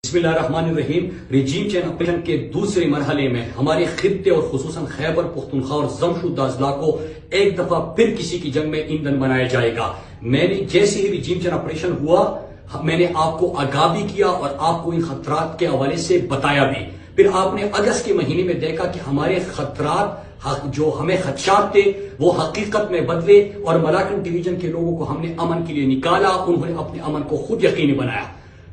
بسم اللہ الرحمن الرحیم۔ ریجیم چینج آپریشن کے دوسرے مرحلے میں ہمارے خطے اور خصوصاً خیبر پختونخوا اور جمشید اضلاع کو ایک دفعہ پھر کسی کی جنگ میں ایندھن بنایا جائے گا۔ میں نے جیسے ہی ریجیم چینج آپریشن ہوا میں نے آپ کو آگاہ بھی کیا اور آپ کو ان خطرات کے حوالے سے بتایا بھی۔ پھر آپ نے اگست کے مہینے میں دیکھا کہ ہمارے خطرات جو ہمیں خدشات تھے وہ حقیقت میں بدلے اور ملاکنڈ ڈویژن کے لوگوں کو ہم نے امن کے لیے نکالا، انہوں نے اپنے امن کو خود یقینی بنایا۔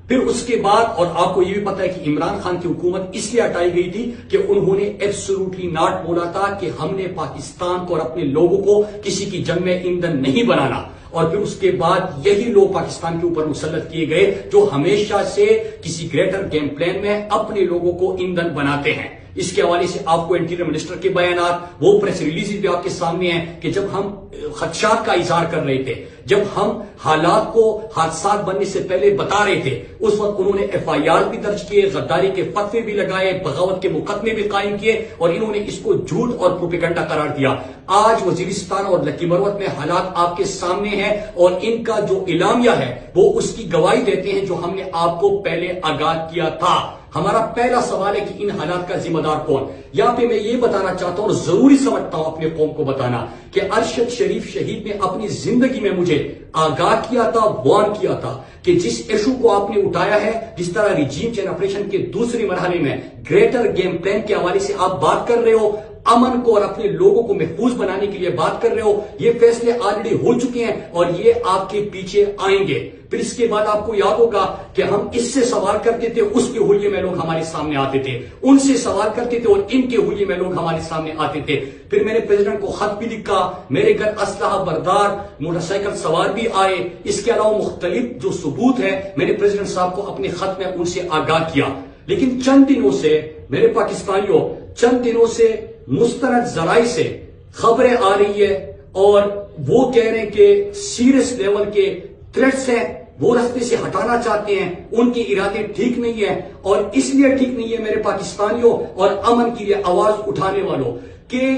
پھر اس کے بعد اور آپ کو یہ بھی پتا ہے کہ عمران خان کی حکومت اس لیے ہٹائی گئی تھی کہ انہوں نے ایبسولوٹلی ناٹ بولا تھا کہ ہم نے پاکستان کو اور اپنے لوگوں کو کسی کی جنگ میں ایندھن نہیں بنانا، اور پھر اس کے بعد یہی لوگ پاکستان کے اوپر مسلط کیے گئے جو ہمیشہ سے کسی گریٹر گیم پلان میں اپنے لوگوں کو ایندھن بناتے ہیں۔ اس کے حوالے سے آپ کو انٹیریئر منسٹر کے بیانات، وہ پریس ریلیز بھی آپ کے سامنے ہیں کہ جب ہم خدشات کا اظہار کر رہے تھے، جب ہم حالات کو حادثات بننے سے پہلے بتا رہے تھے، اس وقت انہوں نے ایف آئی آر بھی درج کیے، غداری کے فتوے بھی لگائے، بغاوت کے مقدمے بھی قائم کیے اور انہوں نے اس کو جھوٹ اور پروپیگنڈا قرار دیا۔ آج وزیرستان اور لکی مروت میں حالات آپ کے سامنے ہیں اور ان کا جو اعلامیہ ہے وہ اس کی گواہی دیتے ہیں جو ہم نے آپ کو پہلے آگاہ کیا تھا۔ ہمارا پہلا سوال ہے کہ ان حالات کا ذمہ دار کون؟ یہاں پہ میں یہ بتانا چاہتا ہوں اور ضروری سمجھتا ہوں اپنے قوم کو بتانا کہ ارشد شریف شہید نے اپنی زندگی میں مجھے آگاہ کیا تھا، وارن کیا تھا کہ جس ایشو کو آپ نے اٹھایا ہے، جس طرح ریجیم چینج آپریشن کے دوسرے مرحلے میں گریٹر گیم پلان کے حوالے سے آپ بات کر رہے ہو، امن کو اور اپنے لوگوں کو محفوظ بنانے کے لیے بات کر رہے ہو، یہ فیصلے آلریڈی ہو چکے ہیں اور یہ آپ کے پیچھے آئیں گے۔ پھر اس کے بعد آپ کو یاد ہوگا کہ ہم اس سے سوال کرتے تھے، اس کے حلیے میں لوگ ہمارے سامنے آتے تھے، ان سے سوال کرتے تھے اور ان کے حلیے میں لوگ ہمارے سامنے آتے تھے۔ پھر میں نے پریزیڈنٹ کو خط بھی لکھا، میرے گھر اسلحہ بردار موٹر سائیکل سوار بھی آئے، اس کے علاوہ مختلف جو ثبوت ہے میں نے پریزیڈنٹ صاحب کو اپنے خط میں ان سے آگاہ کیا۔ لیکن چند دنوں سے میرے پاکستانیوں، چند دنوں سے مستند ذرائع سے خبریں آ رہی ہے اور وہ کہہ رہے ہیں کہ سیریس لیول کے تھریٹس ہیں، وہ رستے سے ہٹانا چاہتے ہیں، ان کے ارادے ٹھیک نہیں ہیں اور اس لیے ٹھیک نہیں ہے میرے پاکستانیوں اور امن کے لیے آواز اٹھانے والوں کہ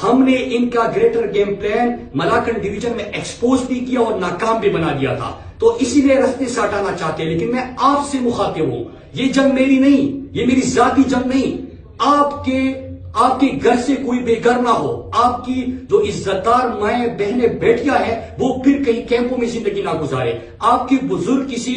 ہم نے ان کا greater game plan Malakand division میں ایکسپوز بھی کیا اور ناکام بھی بنا دیا تھا، تو اسی لیے رستے سے ہٹانا چاہتے ہیں۔ لیکن میں آپ سے مخاطب ہوں، یہ جنگ میری نہیں، یہ میری ذاتی جنگ نہیں۔ آپ کے گھر سے کوئی بے گھر نہ ہو، آپ کی جو عزت دار مائیں بہنیں بیٹیاں ہیں وہ پھر کہیں کیمپوں میں زندگی نہ گزارے، آپ کے بزرگ کسی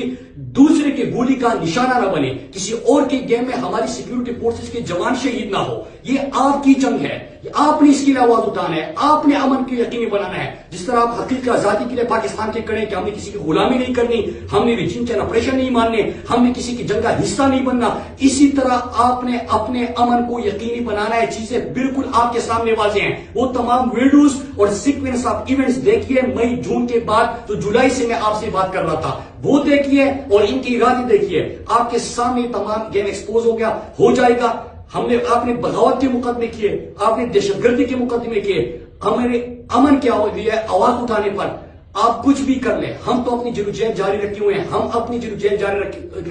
دوسرے کے گولی کا نشانہ نہ بنے، کسی اور کے گیم میں ہماری سیکیورٹی فورسز کے جوان شہید نہ ہو۔ یہ آپ کی جنگ ہے، آپ نے اس کے لیے آواز اٹھانا ہے، آپ نے امن کو یقینی بنانا ہے۔ جس طرح آپ حقیقی آزادی کے لیے پاکستان کے کڑے کہ ہم نے کسی کی غلامی نہیں کرنی، ہم نے ریجیم چینج آپریشن نہیں ماننے، ہم نے کسی کی جنگ کا حصہ نہیں بننا، اسی طرح آپ نے اپنے امن کو یقینی بنانا ہے۔ چیزیں بالکل آپ کے سامنے واضح ہیں، وہ تمام ویڈیوز اور سیکوینس آف ایونٹس دیکھیے، مئی جون کے بعد جو جولائی سے میں آپ سے بات کر رہا تھا وہ دیکھیے اور ان کی ارادے دیکھیے، آپ کے سامنے تمام گیم ایکسپوز ہو گیا، ہو جائے گا۔ آپ نے بغاوت کے مقدمے کیے، آپ نے دہشت گردی کے مقدمے کیے، ہمارے امن کیا ہو گیا آواز اٹھانے پر آپ کچھ بھی کر لیں، ہم تو اپنی جدوجہد جاری رکھے ہوئے ہیں، ہم اپنی جدوجہد جاری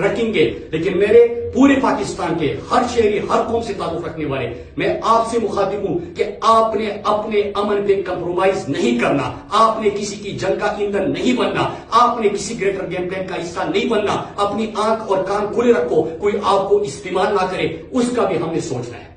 رکھیں گے۔ لیکن میرے پورے پاکستان کے ہر شہری، ہر قوم سے تعلق رکھنے والے، میں آپ سے مخاطب ہوں کہ آپ نے اپنے امن پہ کمپرومائز نہیں کرنا، آپ نے کسی کی جنگ کا ایندھن نہیں بننا، آپ نے کسی گریٹر گیم پلان کا حصہ نہیں بننا۔ اپنی آنکھ اور کان کھلے رکھو، کوئی آپ کو استعمال نہ کرے، اس کا بھی ہم نے سوچنا ہے۔